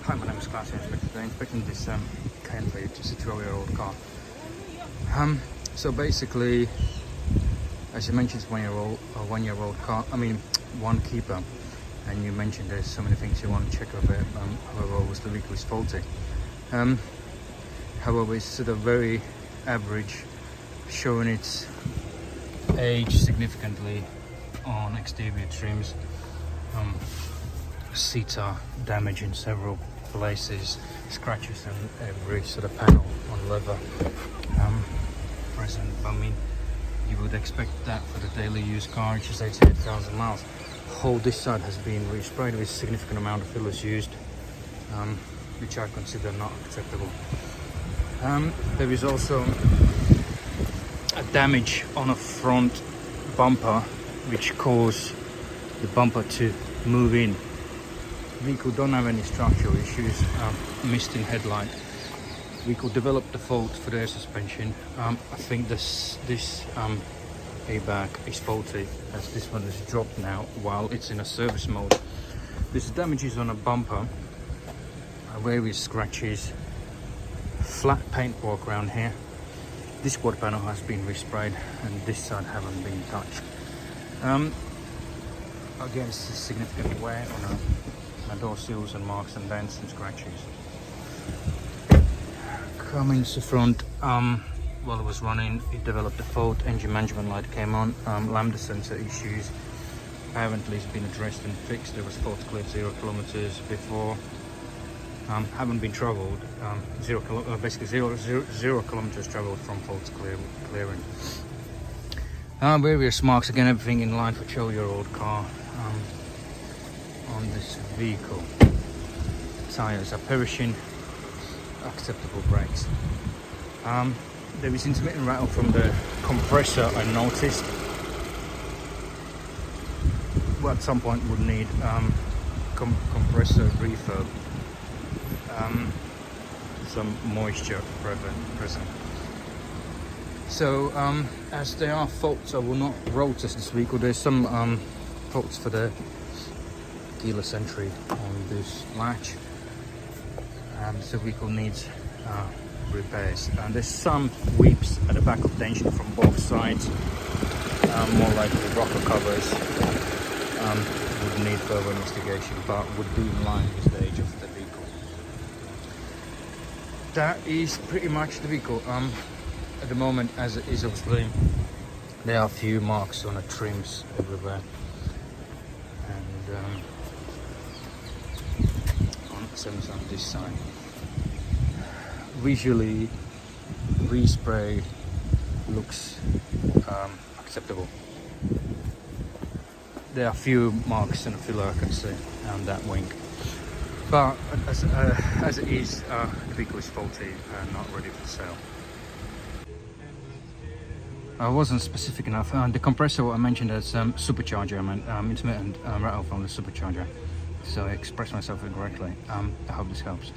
Hi, my name is Klaus. I'm inspecting this Cayenne for you. It's a 12-year-old car. So basically, as you mentioned, it's one-year-old car. I mean, one keeper. And you mentioned there's so many things you want to check of it. However, was the vehicle is faulty. However, it's sort of very average, showing its age significantly on exterior trims. Seats are damaged in several places, scratches on every sort of panel on leather present. I mean, you would expect that for the daily use car, which is 88,000 miles. Whole this side has been resprayed with a significant amount of fillers used, which I consider not acceptable. There is also a damage on a front bumper which caused the bumper to move in. Vehicle don't have any structural issues. Missed in headlight. Vehicle developed the fault for the air suspension. I think this airbag is faulty, as this one is dropped now while it's in a service mode. There's damages on a bumper, various scratches, flat paintwork around here. This quad panel has been resprayed and this side haven't been touched. Again, it's significant wear on the door seals and marks and dents and scratches. Coming to front, while it was running, it developed a fault. Engine management light came on. Lambda sensor issues apparently has been addressed and fixed. There was fault cleared 0 kilometers before. Haven't been travelled. Basically zero kilometers travelled from fault clearing. Various marks, again everything in line for 12-year-old car. On this vehicle, tires are perishing, acceptable brakes. There is intermittent rattle from the compressor, I noticed. Well, at some point would need compressor refurb. Some moisture present. So as there are faults, I will not road test this vehicle. There's some faults for the keyless entry on this latch. The vehicle needs repairs. There's some weeps at the back of the engine from both sides. More likely rocker covers. Would need further investigation, but would be in line with the age of the vehicle. That is pretty much the vehicle. At the moment, as it is, obviously there are a few marks on the trims everywhere, and on this side. Visually, respray looks acceptable. There are a few marks and a filler I can see on that wing, but as it is, the vehicle is faulty and not ready for sale. I wasn't specific enough. The compressor, what I mentioned as supercharger, I meant intermittent rattle from the supercharger. So I expressed myself incorrectly. I hope this helps.